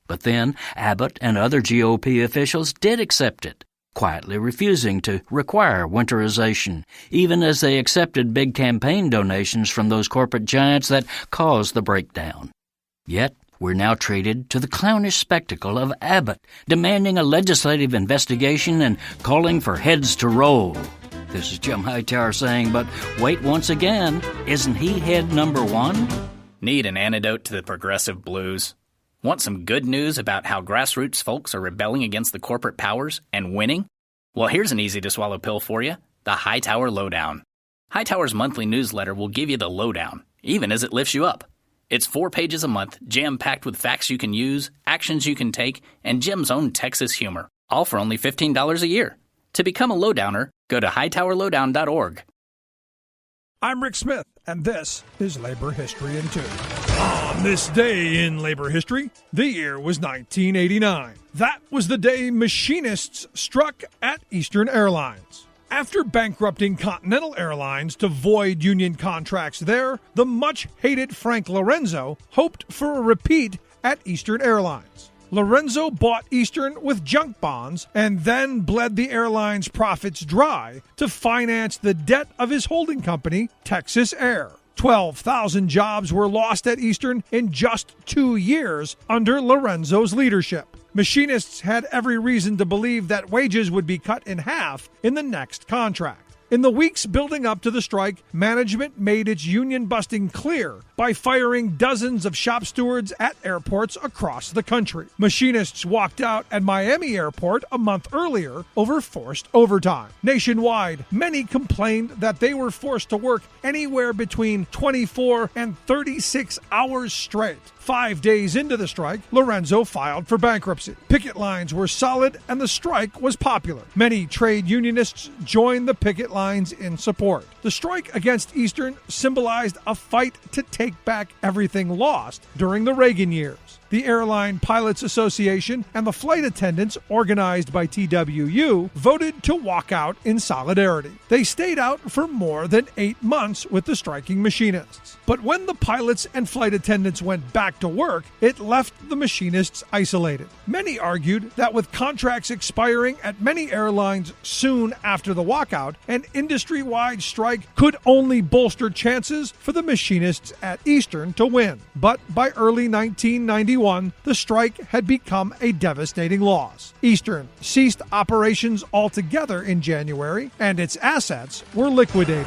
Speaker 16: But then Abbott and other GOP officials did accept it, quietly refusing to require winterization, even as they accepted big campaign donations from those corporate giants that caused the breakdown. Yet, we're now treated to the clownish spectacle of Abbott demanding a legislative investigation and calling for heads to roll. This is Jim Hightower saying, but wait once again, isn't he head number 1?
Speaker 17: Need an antidote to the progressive blues? Want some good news about how grassroots folks are rebelling against the corporate powers and winning? Well, here's an easy-to-swallow pill for you, the Hightower Lowdown. Hightower's monthly newsletter will give you the lowdown, even as it lifts you up. It's 4 pages a month, jam-packed with facts you can use, actions you can take, and Jim's own Texas humor, all for only $15 a year. To become a lowdowner, go to hightowerlowdown.org.
Speaker 18: I'm Rick Smith, and this is Labor History in 2. On this day in labor history, the year was 1989. That was the day machinists struck at Eastern Airlines. After bankrupting Continental Airlines to void union contracts there, the much-hated Frank Lorenzo hoped for a repeat at Eastern Airlines. Lorenzo bought Eastern with junk bonds and then bled the airline's profits dry to finance the debt of his holding company, Texas Air. 12,000 jobs were lost at Eastern in just 2 years under Lorenzo's leadership. Machinists had every reason to believe that wages would be cut in half in the next contract. In the weeks building up to the strike, management made its union busting clear by firing dozens of shop stewards at airports across the country. Machinists walked out at Miami Airport a month earlier over forced overtime. Nationwide, many complained that they were forced to work anywhere between 24 and 36 hours straight. 5 days into the strike, Lorenzo filed for bankruptcy. Picket lines were solid and the strike was popular. Many trade unionists joined the picket lines in support. The strike against Eastern symbolized a fight to take back everything lost during the Reagan years. The Airline Pilots Association and the flight attendants, organized by TWU, voted to walk out in solidarity. They stayed out for more than 8 months with the striking machinists. But when the pilots and flight attendants went back to work, it left the machinists isolated. Many argued that with contracts expiring at many airlines soon after the walkout, an industry-wide strike could only bolster chances for the machinists at Eastern to win. But by early 1991, the strike had become a devastating loss. Eastern ceased operations altogether in January, and its assets were liquidated.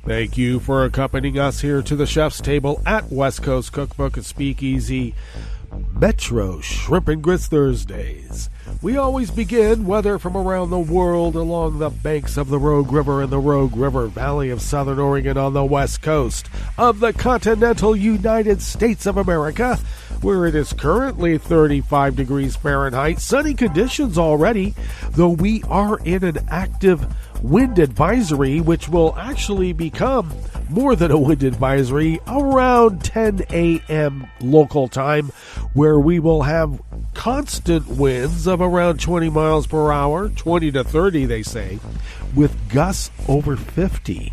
Speaker 8: Thank you for accompanying us here to the chef's table at West Coast Cookbook and Speakeasy Metro Shrimp and Grits Thursdays. We always begin, whether from around the world, along the banks of the Rogue River in the Rogue River Valley of Southern Oregon on the west coast of the continental United States of America, where it is currently 35 degrees Fahrenheit, sunny conditions already, though we are in an active wind advisory, which will actually become more than a wind advisory around 10 a.m. local time, where we will have constant winds of around 20 miles per hour, 20 to 30 they say, with gusts over 50.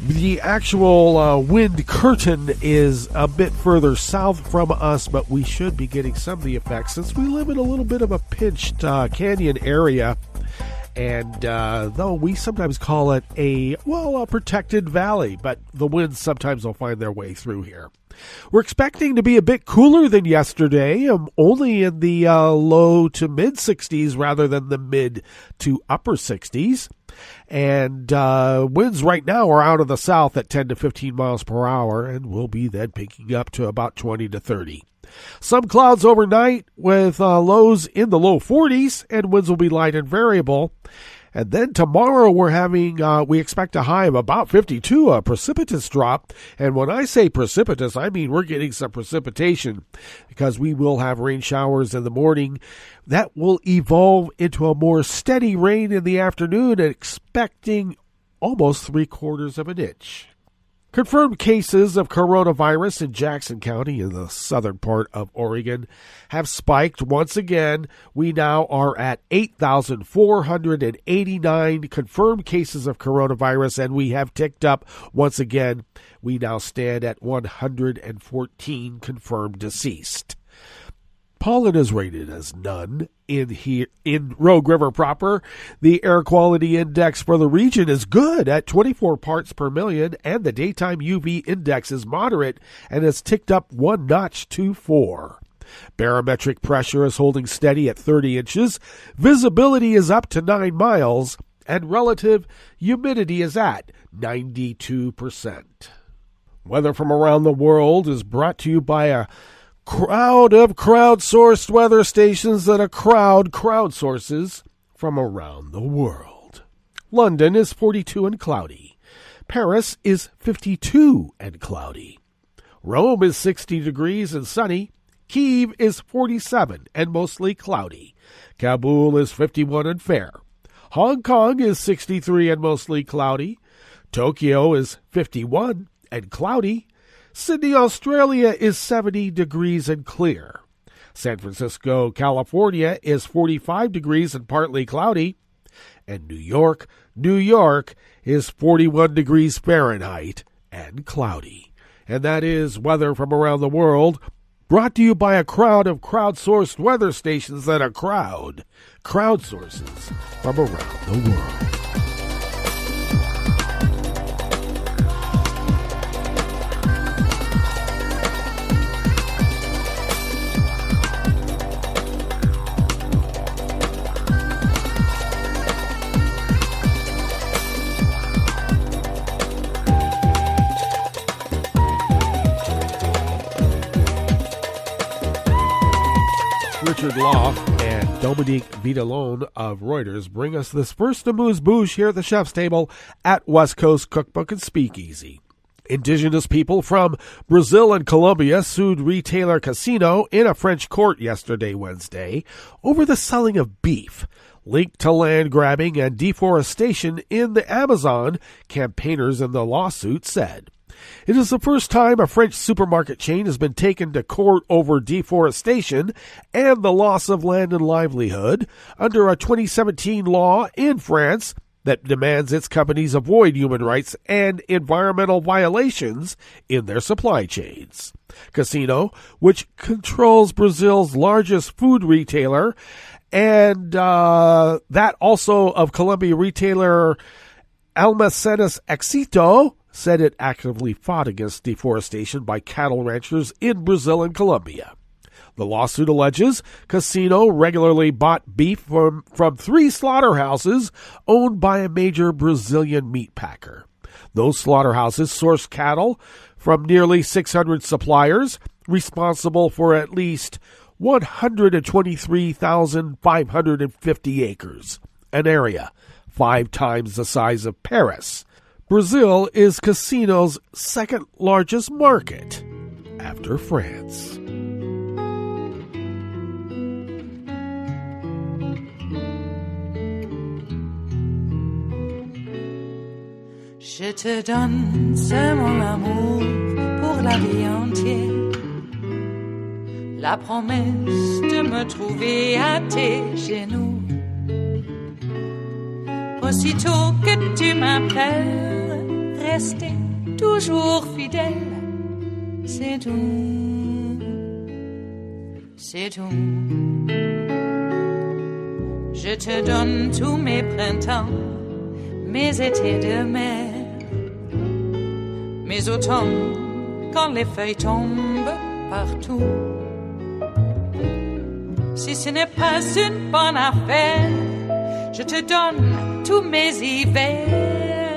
Speaker 8: The actual wind curtain is a bit further south from us, but we should be getting some of the effects since we live in a little bit of a pinched canyon area. And though we sometimes call it a protected valley, but the winds sometimes will find their way through here. We're expecting to be a bit cooler than yesterday, only in the low to mid 60s rather than the mid to upper 60s. And winds right now are out of the south at 10 to 15 miles per hour and will be then picking up to about 20 to 30. Some clouds overnight with lows in the low 40s, and winds will be light and variable. And then tomorrow we expect a high of about 52, a precipitous drop. And when I say precipitous, I mean we're getting some precipitation because we will have rain showers in the morning that will evolve into a more steady rain in the afternoon, expecting almost 3/4 of an inch. Confirmed cases of coronavirus in Jackson County in the southern part of Oregon have spiked once again. We now are at 8,489 confirmed cases of coronavirus, and we have ticked up once again. We now stand at 114 confirmed deceased. Pollen is rated as none in Rogue River proper. The air quality index for the region is good at 24 parts per million, and the daytime UV index is moderate and has ticked up 1 notch to 4. Barometric pressure is holding steady at 30 inches. Visibility is up to 9 miles, and relative humidity is at 92%. Weather from around the world is brought to you by a crowd of crowdsourced weather stations that a crowd crowdsources from around the world. London is 42 and cloudy. Paris is 52 and cloudy. Rome is 60 degrees and sunny. Kyiv is 47 and mostly cloudy. Kabul is 51 and fair. Hong Kong is 63 and mostly cloudy. Tokyo is 51 and cloudy. Sydney, Australia is 70 degrees and clear. San Francisco, California is 45 degrees and partly cloudy. And New York is 41 degrees Fahrenheit and cloudy. And that is weather from around the world, brought to you by a crowd of crowdsourced weather stations that a crowd crowdsources from around the world. Richard Loff and Dominique Vidalon of Reuters bring us this first amuse-bouche here at the chef's table at West Coast Cookbook and Speakeasy. Indigenous people from Brazil and Colombia sued retailer Cuisine in a French court yesterday, Wednesday, over the selling of beef linked to land grabbing and deforestation in the Amazon, campaigners in the lawsuit said. It is the first time a French supermarket chain has been taken to court over deforestation and the loss of land and livelihood under a 2017 law in France that demands its companies avoid human rights and environmental violations in their supply chains. Cuisine, which controls Brazil's largest food retailer, and that also of Colombia retailer Almacenes Éxito, said it actively fought against deforestation by cattle ranchers in Brazil and Colombia. The lawsuit alleges Cuisine regularly bought beef from 3 slaughterhouses owned by a major Brazilian meat packer. Those slaughterhouses sourced cattle from nearly 600 suppliers, responsible for at least 123,550 acres, an area 5 times the size of Paris. Brazil is Cuisine's second largest market after France.
Speaker 2: Je te donne c'est mon amour pour la vie entière. La promesse de me trouver à tes genoux. Aussitôt que tu m'appelles, rester toujours fidèle, c'est tout, c'est tout. Je te donne tous mes printemps, mes étés de mer, mes automnes quand les feuilles tombent partout. Si ce n'est pas une bonne affaire, je te donne tous mes hivers.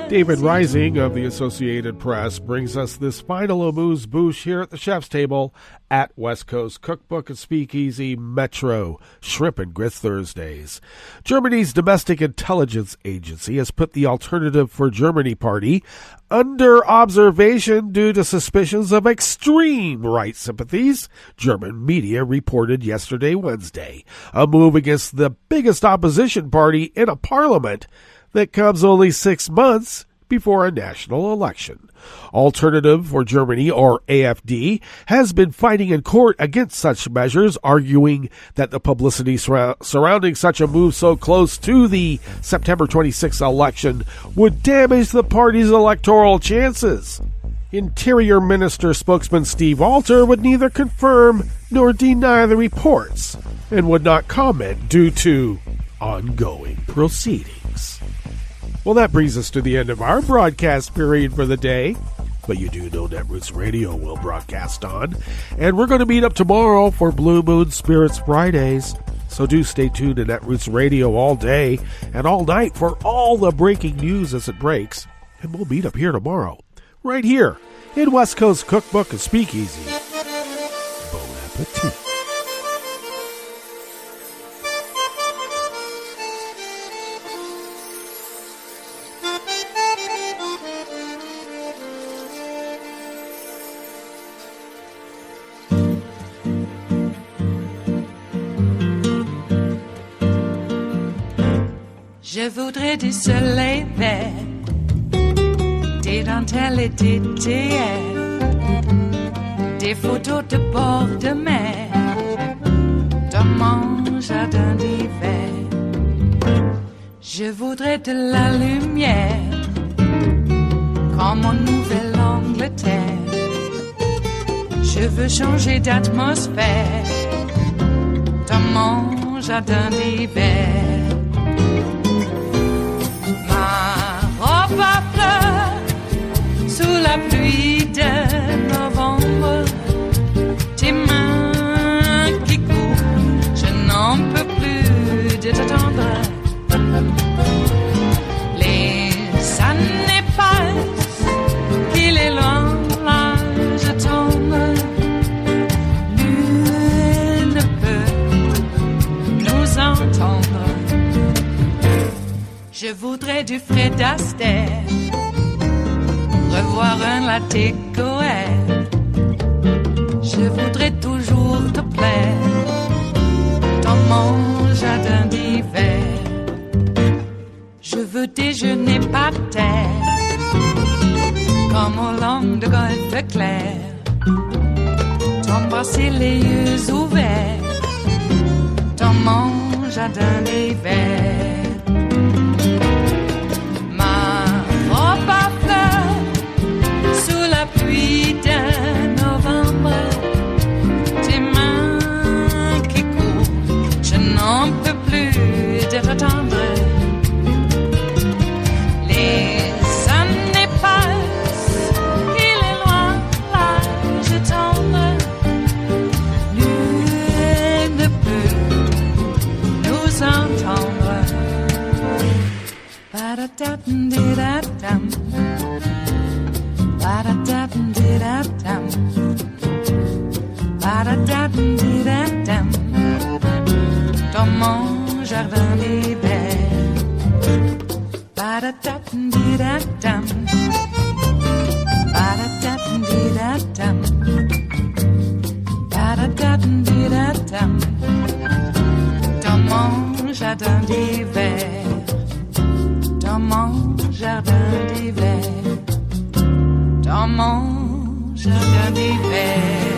Speaker 8: David Rising of the Associated Press brings us this final amuse-bouche here at the chef's table at West Coast Cookbook and Speakeasy Metro Shrimp and Grits Thursdays. Germany's Domestic Intelligence Agency has put the Alternative for Germany party under observation due to suspicions of extreme right sympathies, German media reported yesterday, Wednesday, a move against the biggest opposition party in a parliament that comes only 6 months before a national election. Alternative for Germany, or AfD, has been fighting in court against such measures, arguing that the publicity surrounding such a move so close to the September 26th election would damage the party's electoral chances. Interior Minister spokesman Steve Alter would neither confirm nor deny the reports and would not comment due to ongoing proceedings. Well, that brings us to the end of our broadcast period for the day. But you do know Netroots Radio will broadcast on. And we're going to meet up tomorrow for Blue Moon Spirits Fridays. So do stay tuned to Netroots Radio all day and all night for all the breaking news as it breaks. And we'll meet up here tomorrow, right here in West Coast Cookbook Speakeasy. Bon appetit.
Speaker 2: Je voudrais du soleil vert, des dentelles et des théières, des photos de bord de mer, dans mon jardin d'hiver. Je voudrais de la lumière, comme en Nouvelle-Angleterre. Je veux changer d'atmosphère, dans mon jardin d'hiver. Robe à fleurs, sous la pluie de novembre, tes mains qui courent, je n'en peux plus de t'attendre. Les années passent, qu'il est loin, là je tombe. Nul ne peut nous entendre. Je voudrais du Fred Astaire, revoir un latte Goer. Je voudrais toujours te plaire, dans mon jardin d'hiver. Je veux déjeuner par terre, comme au long de golfe clair. T'embrasser les yeux ouverts, dans mon jardin d'hiver. Pluie de novembre, tes mains qui courent, je n'en peux plus de t'attendre. Les années passent, il est loin, là je tombe. Nul ne peut nous entendre. Ba-da-da-dum-di-da-dum. Ba-da-da-dum-di-da-dum. Ba-da-da-dum-di-da-dum. Dans mon jardin d'hiver. Ba-da-da-dum-di-da-dum. Ba-da-da-dum-di-da-dum. Ba-da-da-dum-di-da-dum. Dans mon jardin d'hiver. Dans mon jardin d'hiver. Dans mon jardin d'hiver.